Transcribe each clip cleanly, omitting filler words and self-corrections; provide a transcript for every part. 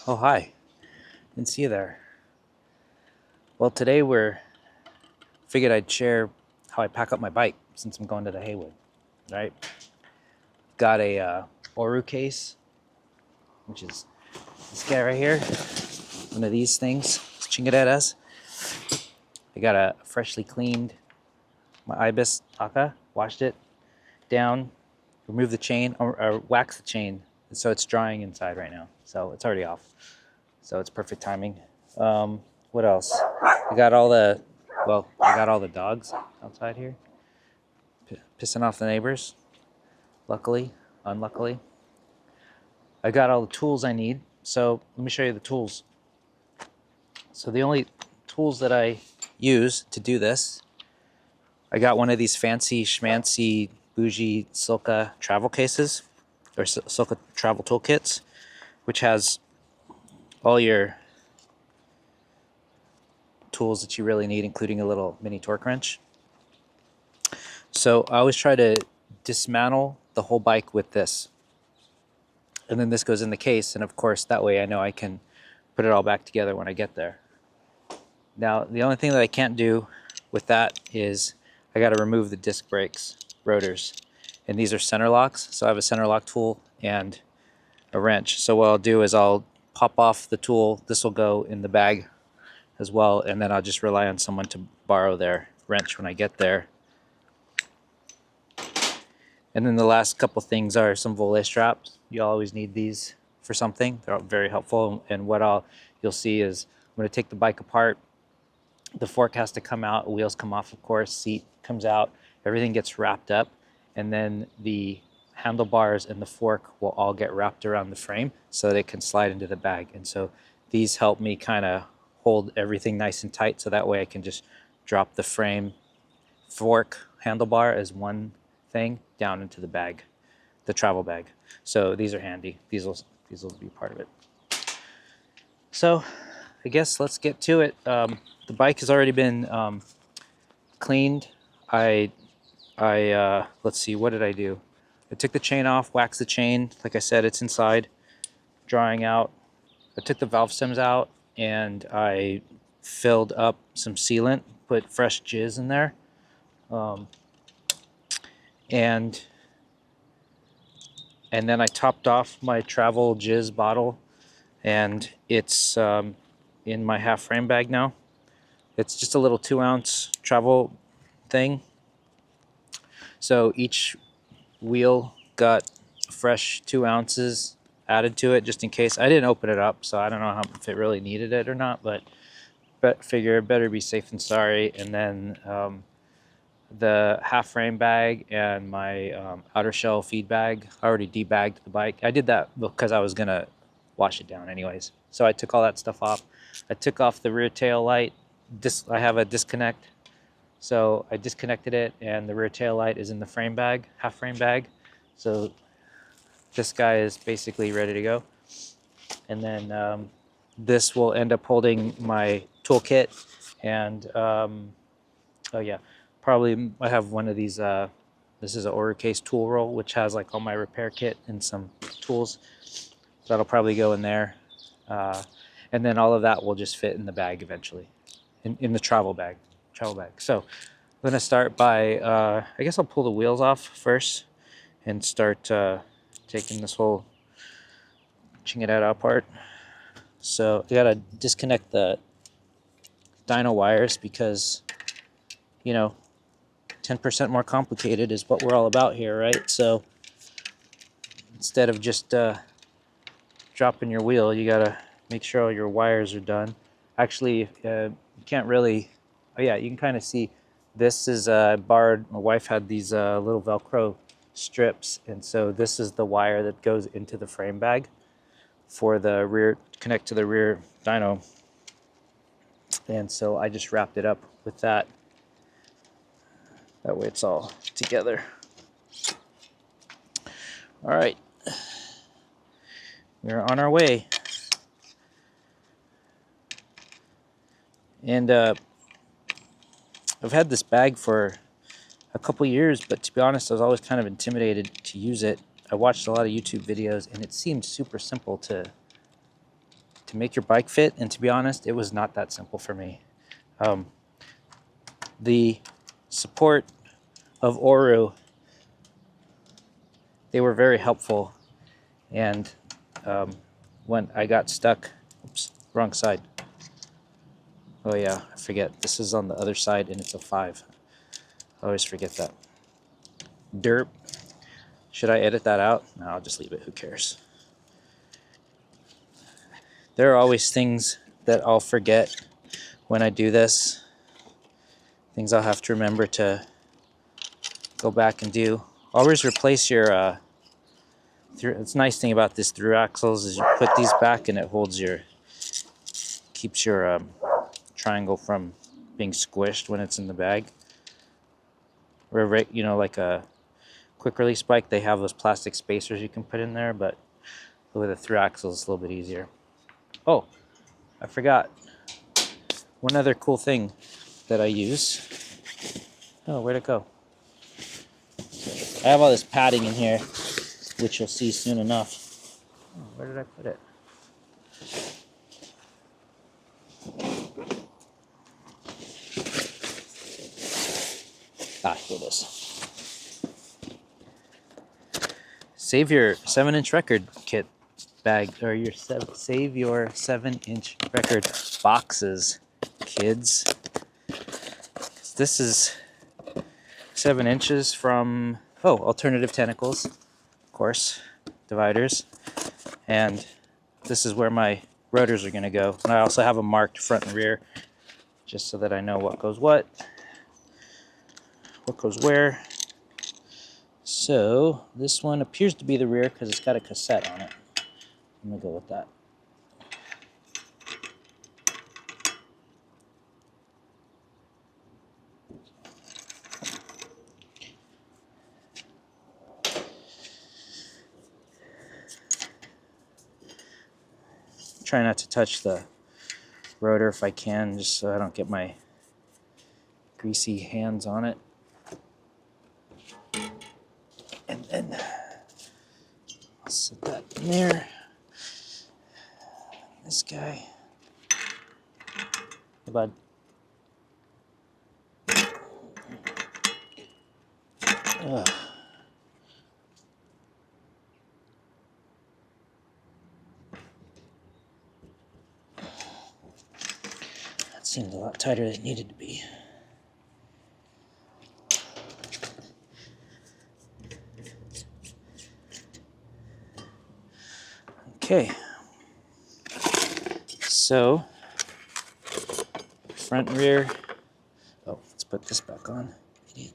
Oh, hi. Didn't see you there. Well, today figured I'd share how I pack up my bike since I'm going to the Haywood, right? Got a Oru case, which is this guy right here. One of these things, chingaderas. I got a freshly cleaned my Ibis Aka, washed it down, removed the chain, or waxed the chain, so it's drying inside right now. So it's already off. So it's perfect timing. What else? I got all the dogs outside here, pissing off the neighbors. Luckily, unluckily, I got all the tools I need. So let me show you the tools. So the only tools that I use to do this, I got one of these fancy schmancy bougie Silka travel cases, or Silka travel toolkits, which has all your tools that you really need, including a little mini torque wrench. So I always try to dismantle the whole bike with this. And then this goes in the case, and of course that way I know I can put it all back together when I get there. Now the only thing that I can't do with that is I got to remove the disc brakes rotors, and these are center locks, so I have a center lock tool and a wrench. So what I'll do is I'll pop off the tool, this will go in the bag as well, and then I'll just rely on someone to borrow their wrench when I get there. And then the last couple things are some volet straps. You always need these for something. They're very helpful. And what you'll see is I'm going to take the bike apart. The fork has to come out, wheels come off, of course, seat comes out, everything gets wrapped up, and then the handlebars and the fork will all get wrapped around the frame so that it can slide into the bag. And so these help me kind of hold everything nice and tight, so that way I can just drop the frame, fork, handlebar as one thing down into the bag, the travel bag. So these are handy. These will be part of it. So I guess let's get to it. The bike has already been cleaned. Let's see, what did I do? I took the chain off, waxed the chain. Like I said, it's inside, drying out. I took the valve stems out and I filled up some sealant, put fresh jizz in there. And then I topped off my travel jizz bottle, and it's in my half frame bag now. It's just a little 2-ounce travel thing. So each wheel got fresh 2 ounces added to it just in case. I didn't open it up, so I don't know if it really needed it or not, but figure better be safe than sorry. And then the half frame bag and my outer shell feed bag, I already debagged the bike. I did that because I was gonna wash it down anyways. So I took all that stuff off. I took off the rear tail light. I have a disconnect, so I disconnected it, and the rear tail light is in the frame bag, half frame bag. So this guy is basically ready to go. And then this will end up holding my toolkit, and oh yeah, probably I have one of these. This is an Oru Case tool roll, which has like all my repair kit and some tools. That'll probably go in there, and then all of that will just fit in the bag eventually, in the travel bag. So I'm gonna start by I guess I'll pull the wheels off first and start taking this whole chingadera apart. So you gotta disconnect the dyno wires because, you know, 10% more complicated is what we're all about here, right? So instead of just dropping your wheel, you gotta make sure all your wires are done. Actually, you can't really, oh yeah, you can kind of see this is barred. My wife had these little Velcro strips, and so this is the wire that goes into the frame bag for the rear, connect to the rear dyno. And so I just wrapped it up with that. That way it's all together. All right, we're on our way. And I've had this bag for a couple years, but to be honest, I was always kind of intimidated to use it. I watched a lot of YouTube videos, and it seemed super simple to to make your bike fit, and to be honest, it was not that simple for me. The support of Oru, they were very helpful, and when I got stuck, oops, wrong side. Oh yeah, I forget, this is on the other side and it's a 5. I always forget that. Derp. Should I edit that out? No, I'll just leave it, who cares. There are always things that I'll forget when I do this. Things I'll have to remember to go back and do. Always replace your, it's a nice thing about this through axles is you put these back and it holds your, keeps your triangle from being squished when it's in the bag. Or, you know, like a quick release bike, they have those plastic spacers you can put in there, but with a through axle it's a little bit easier. Oh, I forgot. One other cool thing that I use. Oh, where'd it go? I have all this padding in here, which you'll see soon enough. Oh, where did I put it? Ah, here it is. Save your 7-inch record kit bag, or your save your 7-inch record boxes, kids. This is 7 inches from, oh, alternative tentacles, of course, dividers, and this is where my rotors are going to go. And I also have them marked front and rear, just so that I know what goes what goes where. So this one appears to be the rear because it's got a cassette on it. I'm going to go with that. Try not to touch the rotor if I can, just so I don't get my greasy hands on it. And then I'll set that in there. This guy. Hey, bud. Ugh. That seemed a lot tighter than it needed to be. Okay. So, front and rear. Oh, let's put this back on. Idiot.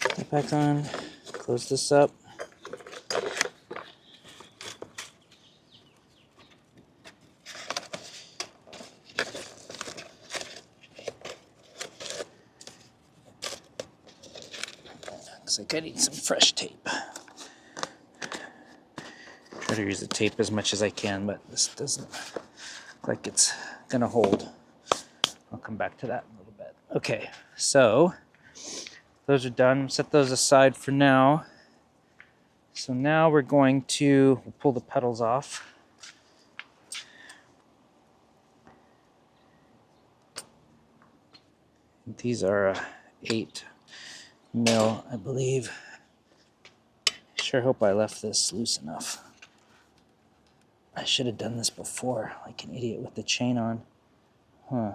Put that back on. Close this up. Looks like I need some fresh tape. Try to use the tape as much as I can, but this doesn't look like it's gonna hold. I'll come back to that in a little bit. Okay, so those are done. Set those aside for now. So now we're going to pull the pedals off. These are 8 mil, I believe. Sure hope I left this loose enough. I should have done this before, like an idiot with the chain on. Huh.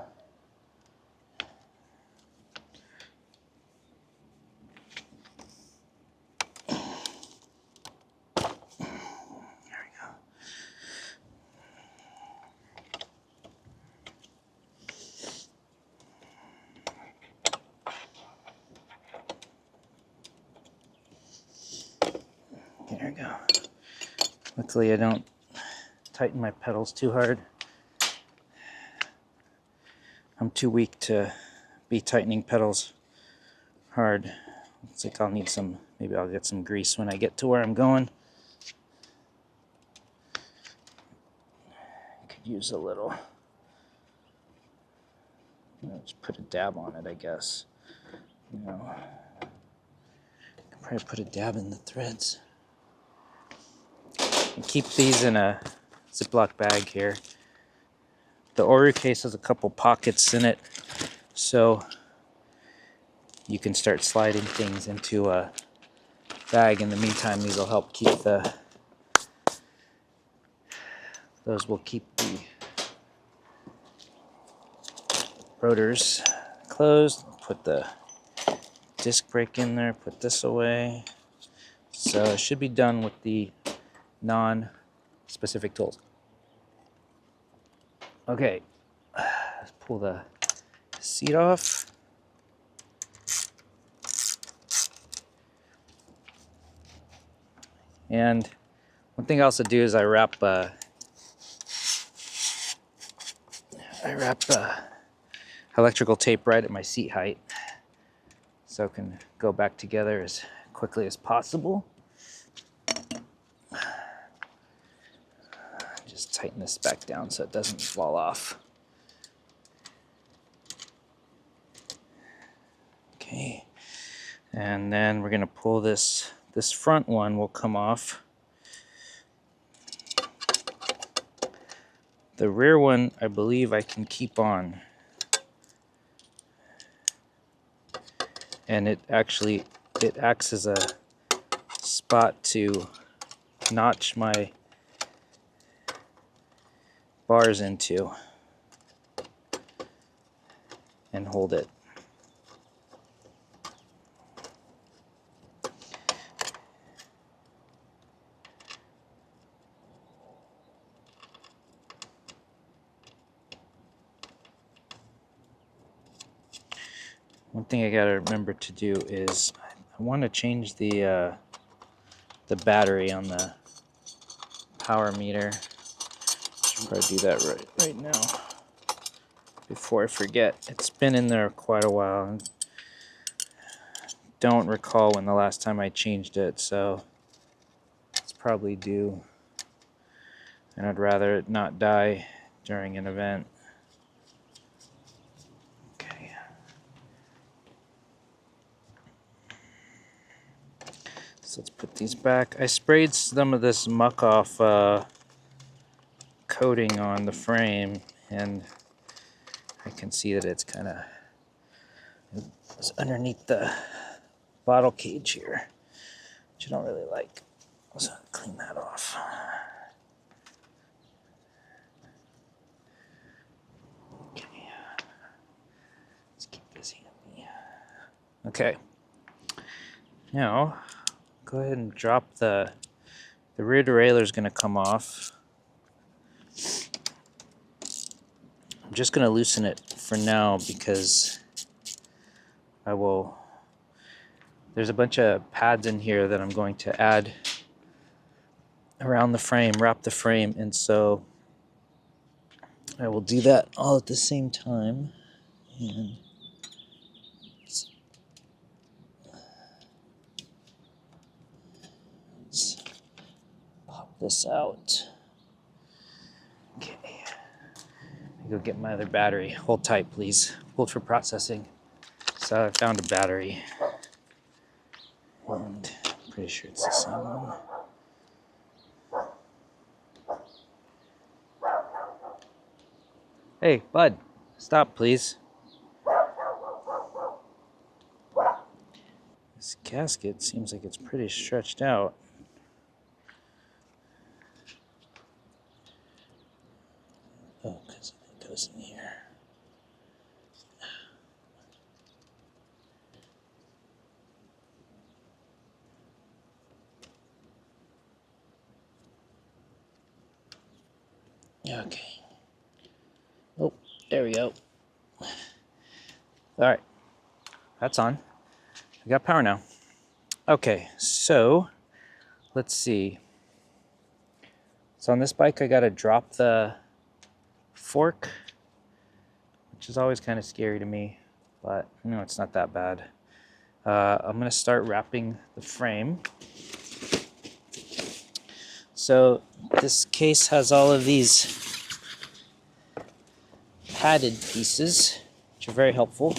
There we go. Luckily I don't tighten my pedals too hard. I'm too weak to be tightening pedals hard. Looks like I'll need some, maybe I'll get some grease when I get to where I'm going. Could use a little. I'll just put a dab on it, I guess. Now, I can probably put a dab in the threads. And keep these in a Ziploc bag here. The Oru case has a couple pockets in it, so you can start sliding things into a bag. In the meantime, these will help keep those will keep the rotors closed. Put the disc brake in there, put this away. So it should be done with the non-specific tools. Okay, let's pull the seat off. And one thing I also do is I wrap electrical tape right at my seat height, so it can go back together as quickly as possible. Just tighten this back down so it doesn't fall off. Okay, and then we're gonna pull this front one will come off. The rear one, I believe I can keep on. And it acts as a spot to notch my bars into and hold it. One thing I gotta remember to do is I want to change the battery on the power meter. Should probably do that right now before I forget. It's been in there quite a while. Don't recall when the last time I changed it, so it's probably due. And I'd rather it not die during an event. Okay. So let's put these back. I sprayed some of this muck off coating on the frame, and I can see that it's kind of underneath the bottle cage here, which I don't really like. So clean that off. Okay. Let's keep this handy. Okay. Now, go ahead and drop the rear derailleur is going to come off. I'm just going to loosen it for now because there's a bunch of pads in here that I'm going to add around the frame, wrap the frame, and so I will do that all at the same time. And let's pop this out. Okay. Go get my other battery. Hold tight, please. Hold for processing. So I found a battery. And I'm pretty sure it's the same one. Hey, bud, stop, please. This gasket seems like it's pretty stretched out. Oh, because it goes in here. Okay. Oh, there we go. All right, that's on. We got power now. Okay, so let's see. So on this bike, I gotta drop the fork, which is always kind of scary to me, but no, it's not that bad. I'm gonna start wrapping the frame. So this case has all of these padded pieces, which are very helpful.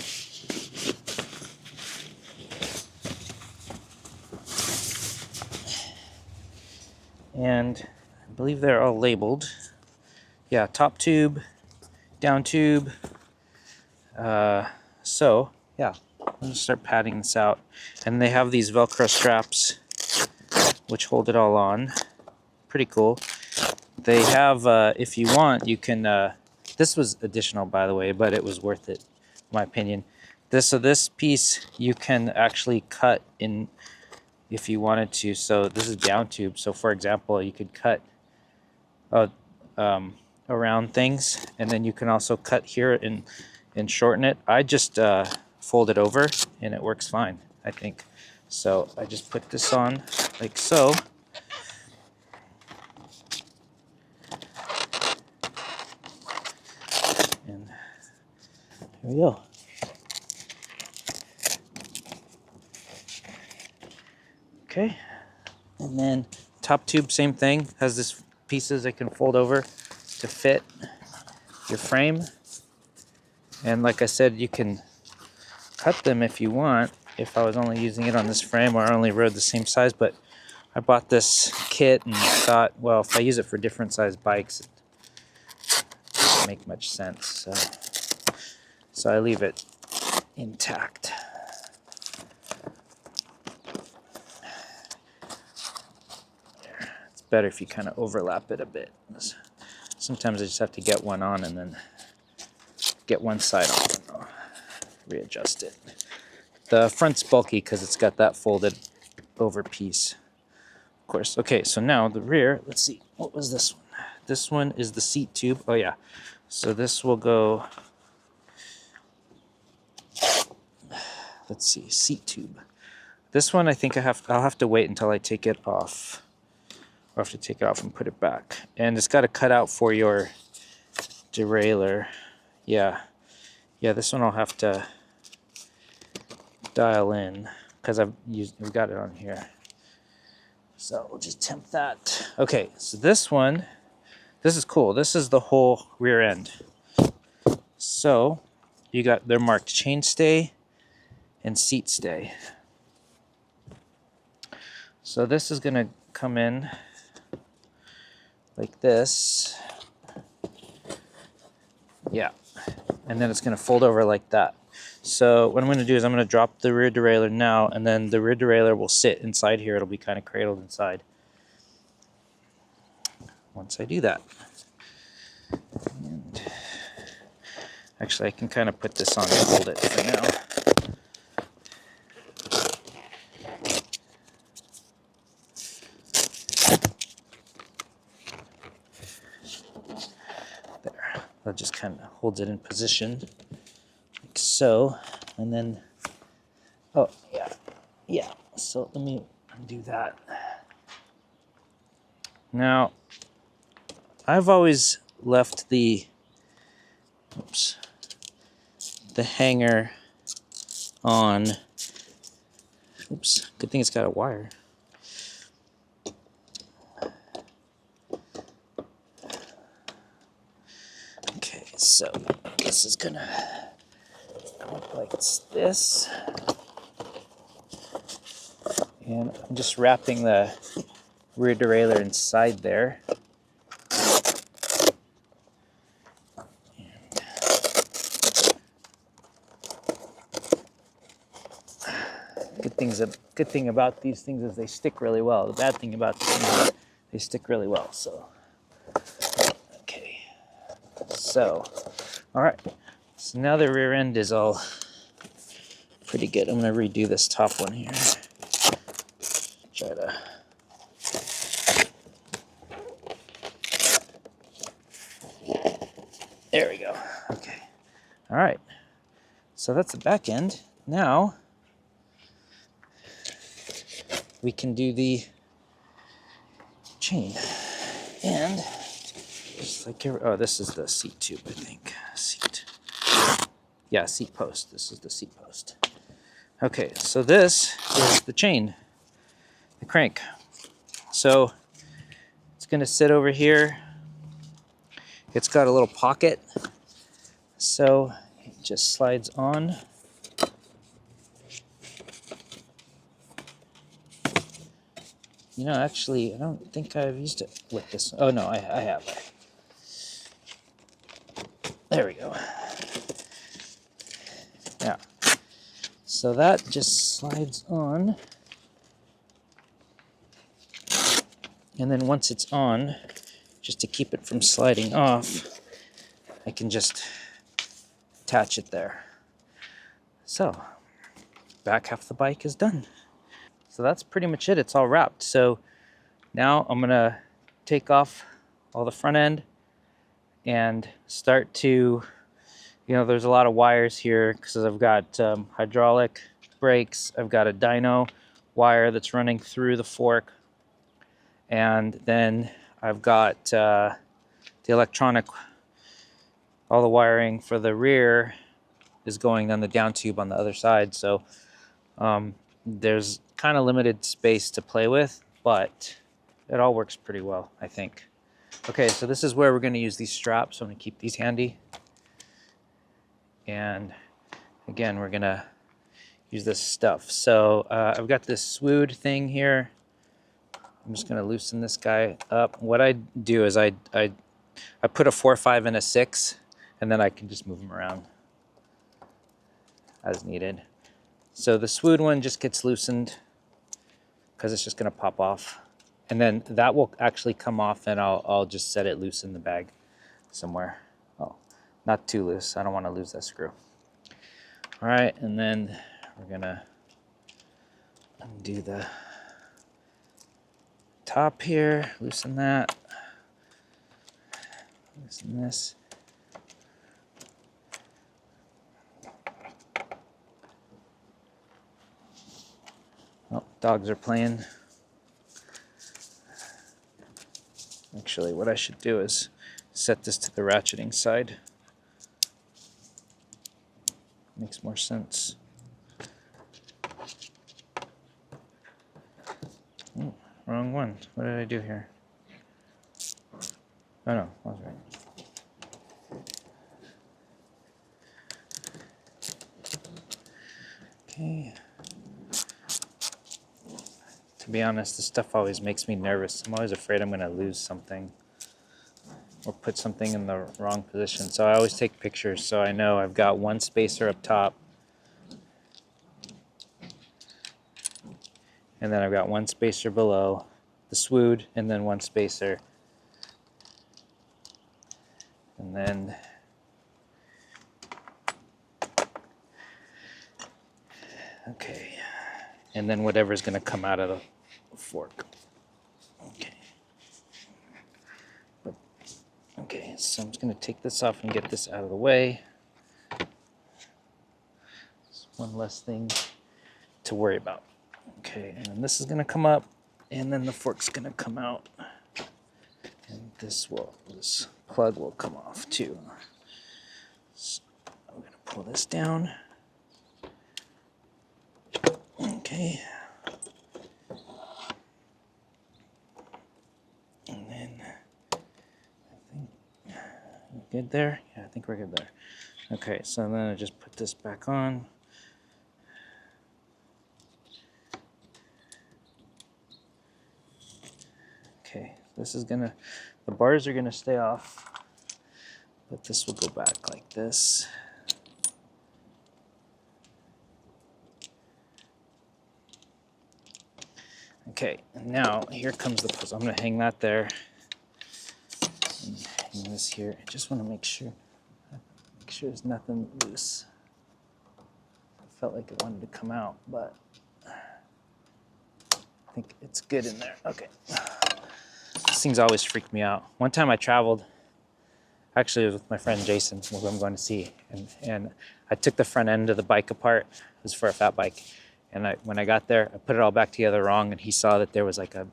and I believe they're all labeled. Yeah, top tube, down tube. So yeah, I'm gonna start padding this out. And they have these Velcro straps which hold it all on. Pretty cool. They have, if you want, you can, this was additional by the way, but it was worth it, in my opinion. So this piece you can actually cut in if you wanted to. So this is down tube. So for example, you could cut around things, and then you can also cut here and shorten it. I just fold it over and it works fine, I think. So I just put this on like so. And here we go. Okay, and then top tube, same thing, has this pieces that can fold over to fit your frame. And like I said, you can cut them if you want, if I was only using it on this frame or I only rode the same size, but I bought this kit and thought, well, if I use it for different size bikes, it doesn't make much sense. So I leave it intact. It's better if you kind of overlap it a bit. Sometimes I just have to get one on and then get one side off and I'll readjust it. The front's bulky because it's got that folded over piece, of course. Okay, so now the rear, let's see, what was this one? This one is the seat tube. Oh yeah, so this will go, let's see, seat tube. This one I think I'll have to wait until I take it off. Or have to take it off and put it back. And it's got a cutout for your derailleur. Yeah, this one I'll have to dial in because we've got it on here. So we'll just temp that. Okay, so this one, this is cool. This is the whole rear end. So they're marked chain stay and seat stay. So this is gonna come in like this. Yeah, and then it's gonna fold over like that. So what I'm going to do is I'm going to drop the rear derailleur now, and then the rear derailleur will sit inside here. It'll be kind of cradled inside once I do that. And actually, I can kind of put this on and hold it for now. There, that just kind of holds it in position. So, and then, oh yeah, so let me do that. Now, I've always left the hanger on. Oops, good thing it's got a wire. Okay, so this is gonna look like this, and I'm just wrapping the rear derailleur inside there. Good thing about these things is they stick really well. The bad thing about these things is they stick really well. So, okay, so all right. So now the rear end is all pretty good. I'm going to redo this top one here. Try to. There we go. Okay. All right. So that's the back end. Now we can do the chain. And just like here, oh, this is the seat tube, I think. Seat. Yeah, seat post. This is the seat post. Okay, so this is the chain, the crank. So it's going to sit over here. It's got a little pocket, so it just slides on. You know, actually, I don't think I've used it with this. Oh, no, I have. There we go. Yeah. So that just slides on. And then once it's on, just to keep it from sliding off, I can just attach it there. So, back half the bike is done. So that's pretty much it. It's all wrapped. So now I'm gonna take off all the front end and start to, you know, there's a lot of wires here because I've got hydraulic brakes. I've got a dyno wire that's running through the fork. And then I've got the electronic, all the wiring for the rear is going down the down tube on the other side. So there's kind of limited space to play with, but it all works pretty well, I think. Okay, so this is where we're going to use these straps. So I'm going to keep these handy. And again, we're going to use this stuff. So I've got this swood thing here. I'm just going to loosen this guy up. What I do is I put a 4-5 and a 6, and then I can just move them around as needed. So the swood one just gets loosened because it's just going to pop off. And then that will actually come off, and I'll just set it loose in the bag somewhere. Oh, not too loose. I don't want to lose that screw. All right, and then we're going to undo the top here, loosen that, loosen this. Oh, dogs are playing. Actually, what I should do is set this to the ratcheting side. Makes more sense. Oh, wrong one. What did I do here? Oh no, I was right. Okay. To be honest, this stuff always makes me nervous. I'm always afraid I'm going to lose something or put something in the wrong position. So I always take pictures so I know I've got one spacer up top. And then I've got one spacer below the swood, and then one spacer. And then okay. And then whatever's going to come out of the fork. Okay. Okay, so I'm just going to take this off and get this out of the way. It's one less thing to worry about. Okay, and then this is going to come up, and then the fork's going to come out. And this plug will come off too. So I'm going to pull this down. Okay. And then I think we're good there. Yeah, I think we're good there. Okay, so then I just put this back on. Okay, this is gonna, the bars are gonna stay off, but this will go back like this. Okay, and now here comes the puzzle. I'm gonna hang that there. And hang this here. I just wanna make sure there's nothing loose. I felt like it wanted to come out, but I think it's good in there. Okay. These things always freak me out. One time I traveled, actually it was with my friend Jason, who I'm going to see, and I took the front end of the bike apart. It was for a fat bike. And when I got there, I put it all back together wrong, and he saw that there was like a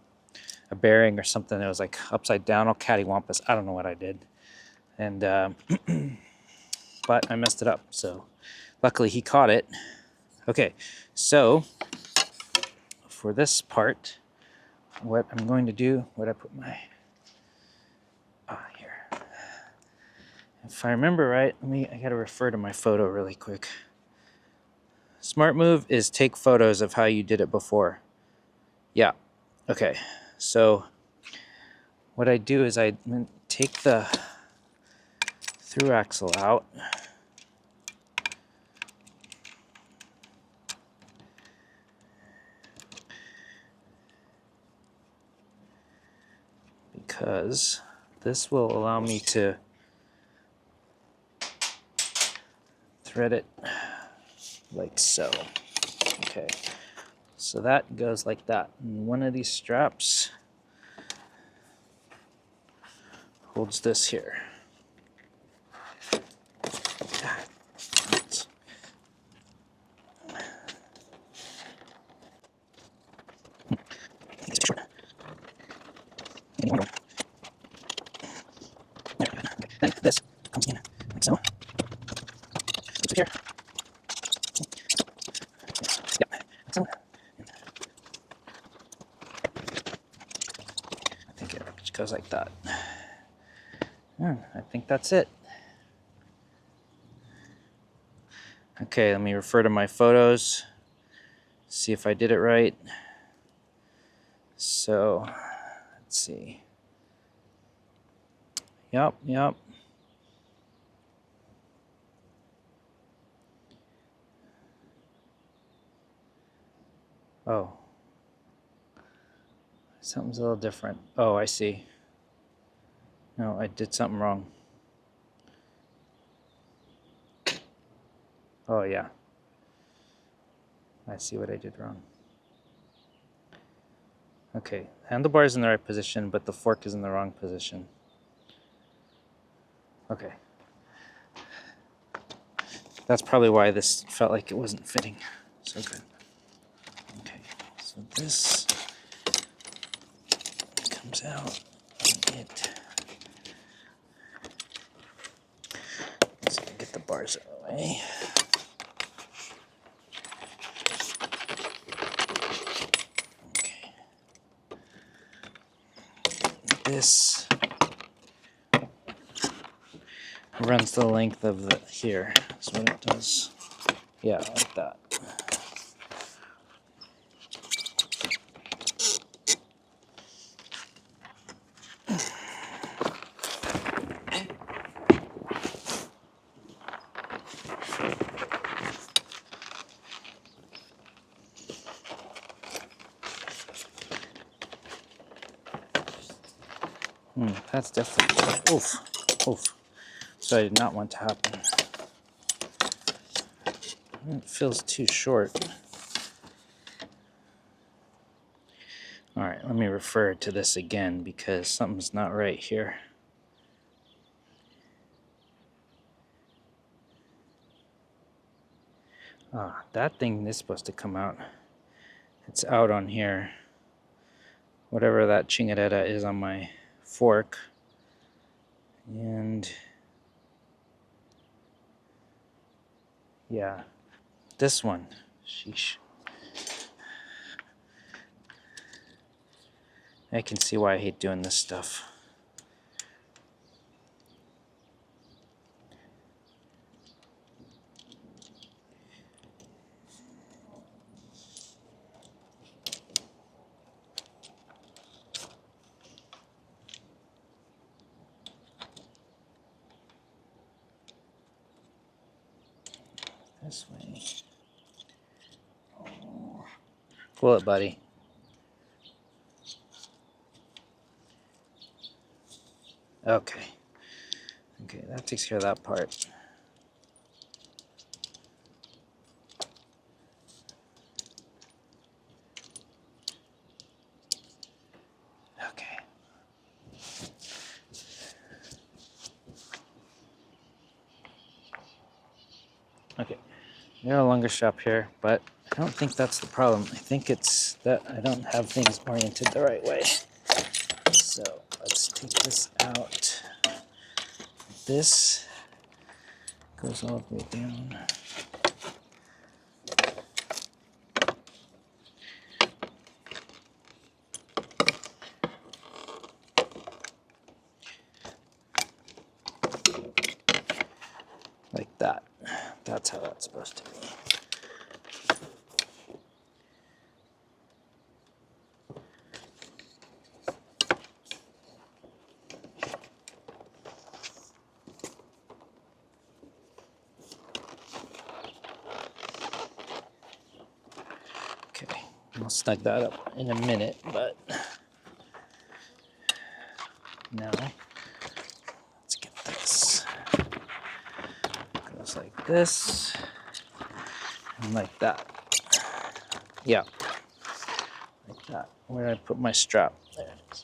bearing or something that was like upside down, all cattywampus. I don't know what I did. And, but I messed it up. So luckily he caught it. Okay, so for this part, what I'm going to do, what I put my, here. If I remember right, I gotta refer to my photo really quick. Smart move is take photos of how you did it before. Yeah, Okay, so what I do is I take the through axle out. Because this will allow me to thread it like so. Okay, so that goes like that. And one of these straps holds this here. Then this comes in like so. Goes here. Yeah, like so. I think it just goes like that. I think that's it. Okay, let me refer to my photos, see if I did it right. So, let's see. Yep. Oh. Something's a little different. Oh, I see. No, I did something wrong. Oh, yeah. I see what I did wrong. Okay, handlebar's in the right position, but the fork is in the wrong position. Okay. That's probably why this felt like it wasn't fitting so good. Okay, so this comes out. Let's get the bars out of the way. Okay. This runs the length of the here. That's what it does. Yeah, like that. That's definitely oof. So I did not want to happen. It feels too short. All right, let me refer to this again because something's not right here. That thing is supposed to come out. It's out on here. Whatever that chingadera is on my fork. And yeah, this one. Sheesh. I can see why I hate doing this stuff. This way. Pull it, buddy. Okay. Okay, that takes care of that part. Okay. Okay. Got a longer strap here, but I don't think that's the problem. I think it's that I don't have things oriented the right way. So let's take this out. This goes all the way down. Like that. That's how that's supposed to be. I'll snug that up in a minute, but now let's get this. Goes like this and like that. Yeah, like that. Where did I put my strap? There it is.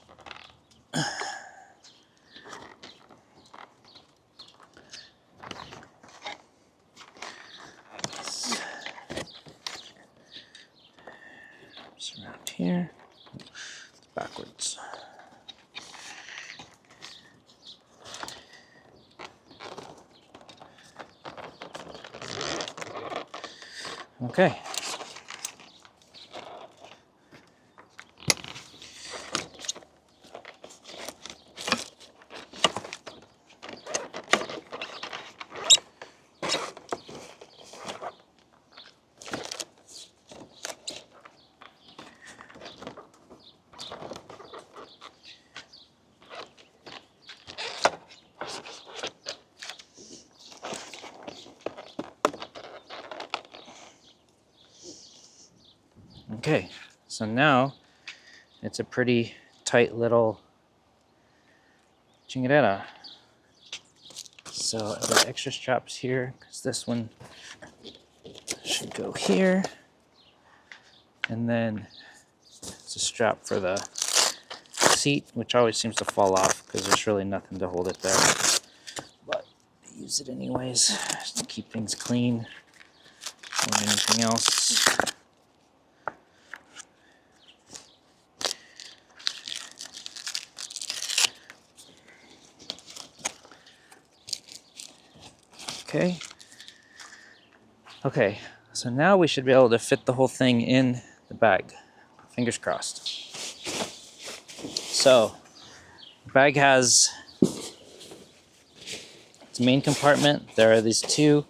It's around here. It's backwards. Okay. Okay, so now it's a pretty tight little chingadera. So I've got extra straps here because this one should go here. And then it's a strap for the seat, which always seems to fall off because there's really nothing to hold it there. But I use it anyways just to keep things clean more than anything else. Okay, so now we should be able to fit the whole thing in the bag. Fingers crossed. So, the bag has its main compartment. There are these two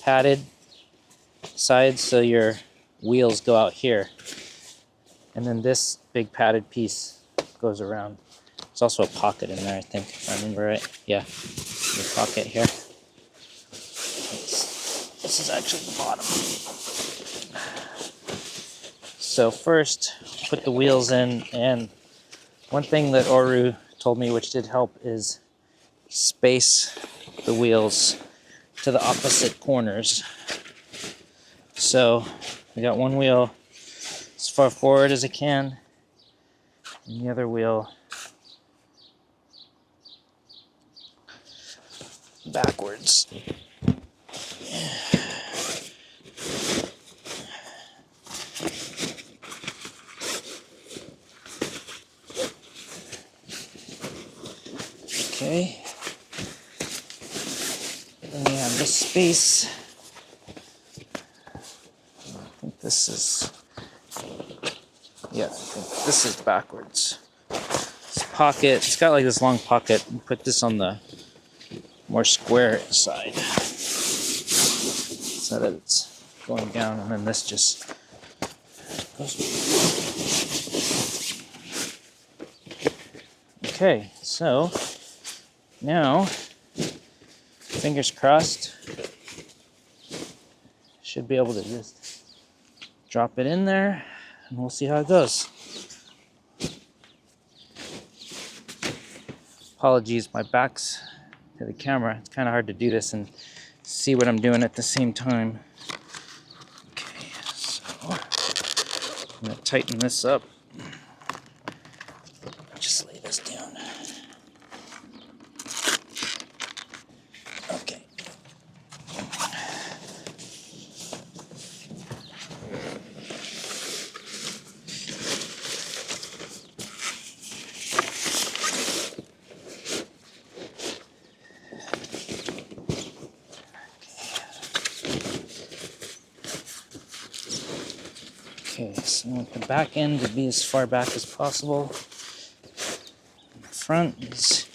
padded sides, so your wheels go out here. And then this big padded piece goes around. There's also a pocket in there, I think, if I remember right. Yeah, the pocket here. This is actually the bottom. So first, put the wheels in, and one thing that Oru told me, which did help, is space the wheels to the opposite corners. So I got one wheel as far forward as I can, and the other wheel backwards. Okay, and then we have this space. I think this is, yeah, I think this is backwards. This pocket, it's got like this long pocket. You put this on the more square side so that it's going down, and then this just goes. Okay, so now, fingers crossed, should be able to just drop it in there, and we'll see how it goes. Apologies, my back's to the camera. It's kind of hard to do this and see what I'm doing at the same time. Okay, so I'm going to tighten this up. Just lay this down. Okay. Okay, so I want the back end to be as far back as possible. The front is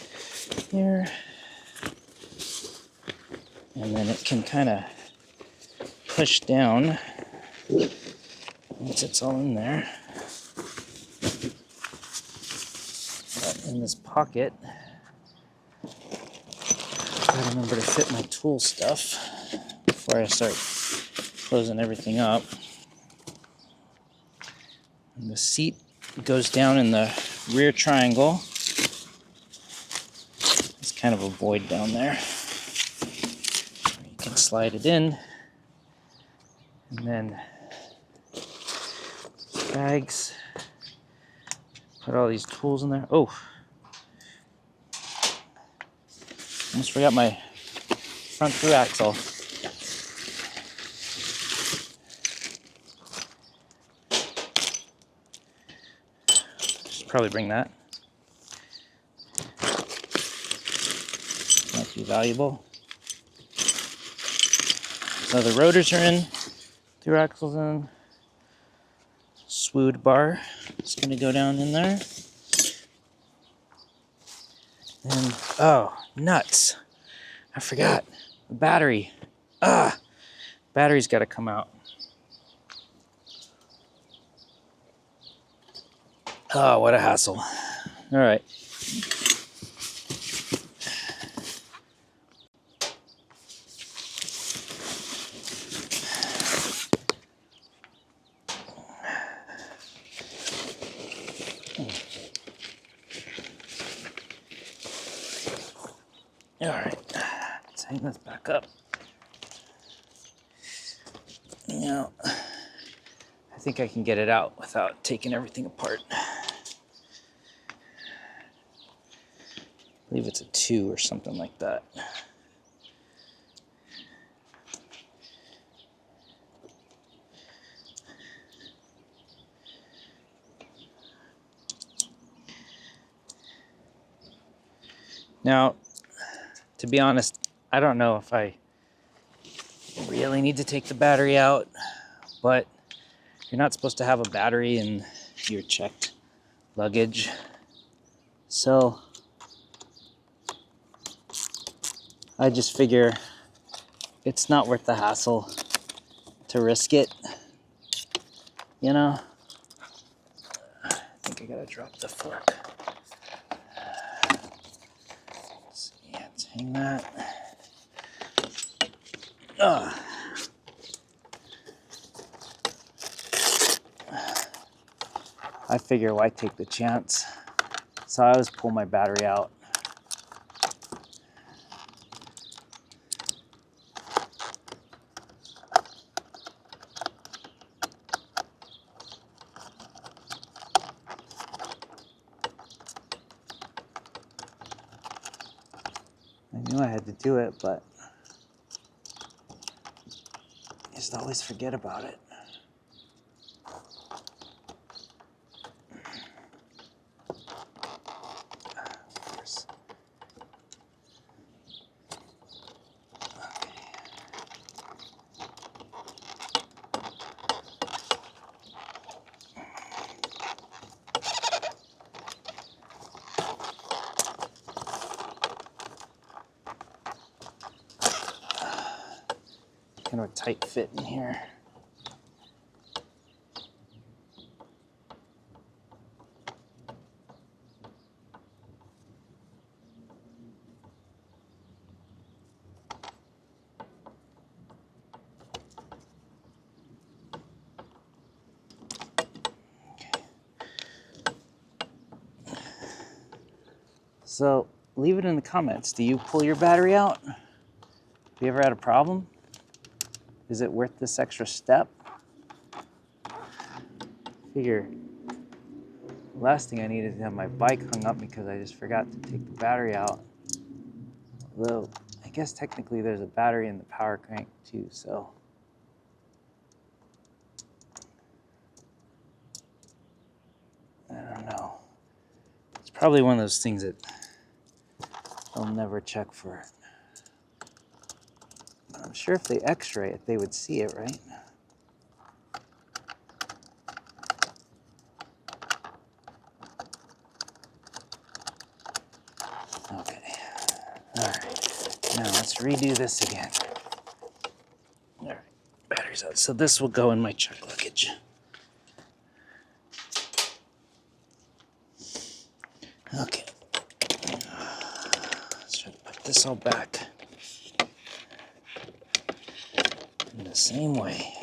here. And then it can kind of push down once it's all in there. But in this pocket, I gotta remember to fit my tool stuff before I start closing everything up. And the seat goes down in the rear triangle. There's kind of a void down there. You can slide it in. And then bags. Put all these tools in there. Oh, almost forgot my front through axle. Should probably bring that. Might be valuable. So the rotors are in, through axles in. Swood bar is going to go down in there. And oh, nuts! I forgot the battery. Battery's got to come out. Oh, what a hassle. All right. All right. Let's hang this back up. Now, I think I can get it out without taking everything apart. I believe it's a 2 or something like that. Now, to be honest, I don't know if I really need to take the battery out, but you're not supposed to have a battery in your checked luggage. So I just figure it's not worth the hassle to risk it, you know? I think I gotta drop the fork. Let's see, let's hang that. I figure why take the chance? So I always pull my battery out. I knew I had to do it, but I just always forget about it. Kind of a tight fit in here. So leave it in the comments. Do you pull your battery out? Have you ever had a problem? Is it worth this extra step? Figure the last thing I need is to have my bike hung up because I just forgot to take the battery out. Although I guess technically there's a battery in the power crank too, so. I don't know. It's probably one of those things that I'll never check for it. But I'm sure if they x-ray it, they would see it, right? Okay. All right. Now let's redo this again. All right. Battery's out. So this will go in my check luggage. Okay. Let's try to put this all back in the same way.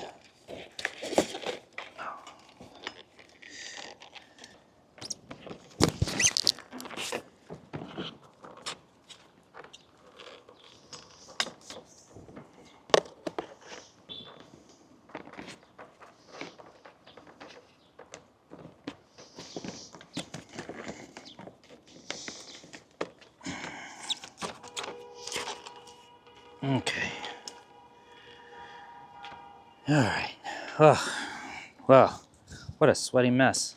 Okay. Alright. Oh, well, what a sweaty mess.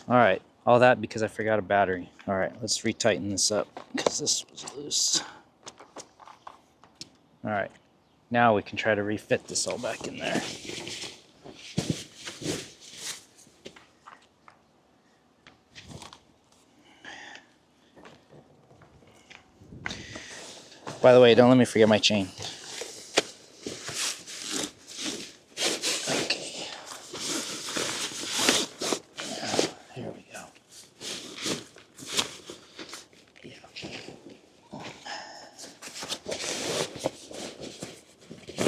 Alright, all that because I forgot a battery. Alright, let's retighten this up because this was loose. Alright, now we can try to refit this all back in there. By the way, don't let me forget my chain. Okay. Here we go.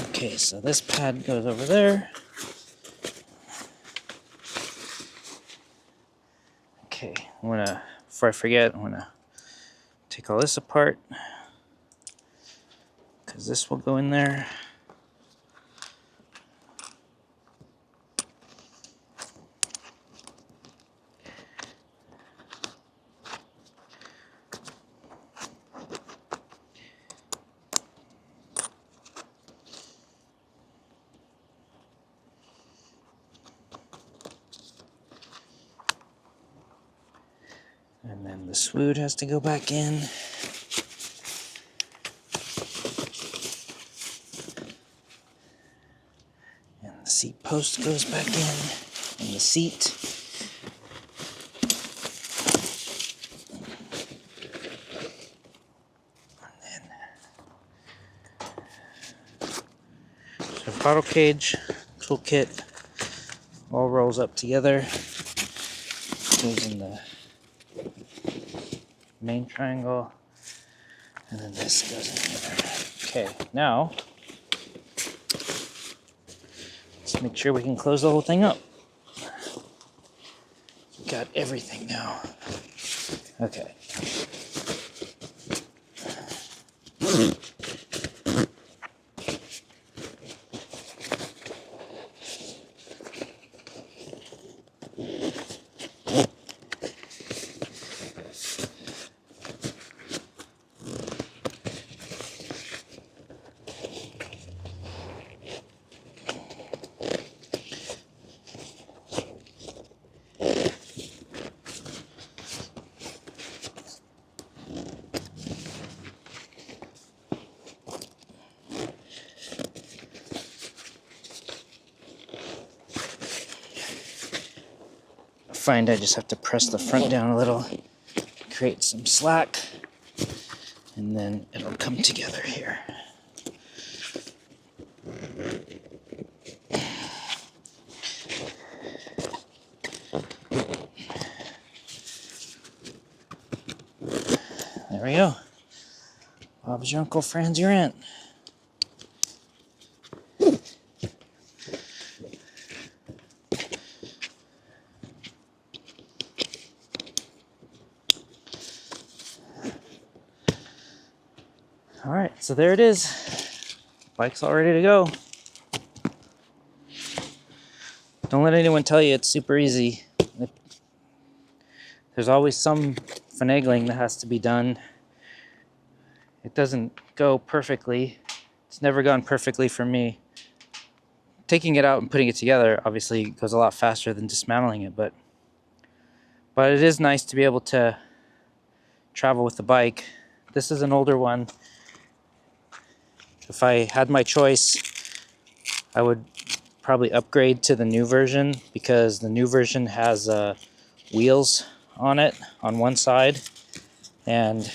Okay, so this pad goes over there. Okay, before I forget, I'm gonna take all this apart because this will go in there. And then the swoot has to go back in. And the seat post goes back in. And the seat. And then so throttle cage, toolkit, all rolls up together. Goes in the main triangle, and then this goes in there. Okay, now let's make sure we can close the whole thing up. Got everything now. Okay. Find I just have to press the front down a little, create some slack, and then it'll come together here. There we go. Bob's your uncle, Fran's your aunt. Alright, so there it is. Bike's all ready to go. Don't let anyone tell you it's super easy. There's always some finagling that has to be done. It doesn't go perfectly. It's never gone perfectly for me. Taking it out and putting it together obviously goes a lot faster than dismantling it, but it is nice to be able to travel with the bike. This is an older one. If I had my choice, I would probably upgrade to the new version because the new version has wheels on it on one side, and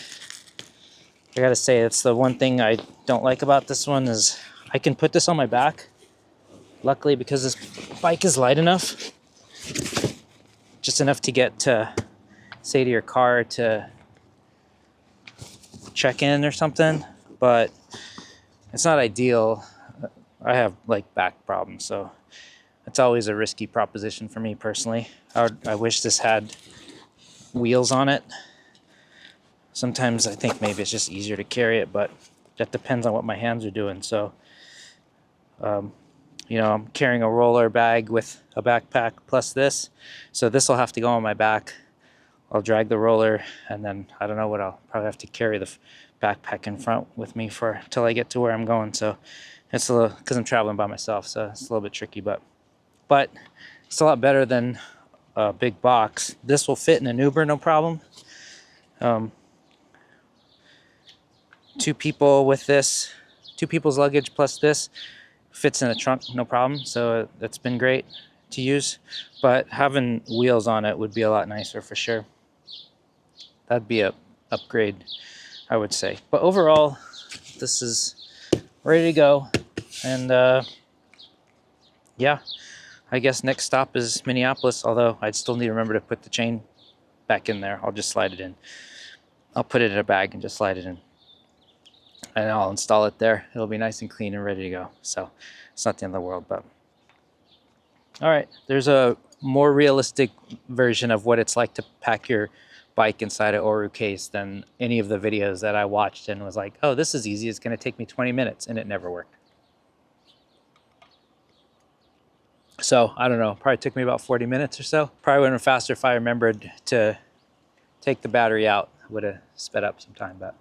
I gotta say that's the one thing I don't like about this one is I can put this on my back. Luckily, because this bike is light enough, just enough to get to, say, to your car to check in or something, but it's not ideal. I have like back problems, so it's always a risky proposition for me personally. I wish this had wheels on it. Sometimes I think maybe it's just easier to carry it, but that depends on what my hands are doing. So, you know, I'm carrying a roller bag with a backpack plus this, so this will have to go on my back. I'll drag the roller, and then I don't know what I'll probably have to carry the backpack in front with me for till I get to where I'm going. So it's a little, because I'm traveling by myself, so it's a little bit tricky, but it's a lot better than a big box. This will fit in an Uber, no problem. 2 people with this, 2 people's luggage plus this fits in a trunk, no problem. So that's been great to use, but having wheels on it would be a lot nicer for sure. That'd be a upgrade, I would say. But overall, this is ready to go. And yeah, I guess next stop is Minneapolis, although I'd still need to remember to put the chain back in there. I'll just slide it in. I'll put it in a bag and just slide it in. And I'll install it there. It'll be nice and clean and ready to go. So it's not the end of the world, but all right. There's a more realistic version of what it's like to pack your bike inside an Oru case than any of the videos that I watched and was like, oh, this is easy. It's going to take me 20 minutes, and it never worked. So I don't know, probably took me about 40 minutes or so. Probably would have been faster if I remembered to take the battery out. Would have sped up some time, but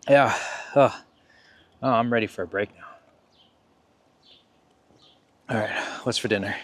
yeah. Oh, I'm ready for a break now. All right, what's for dinner?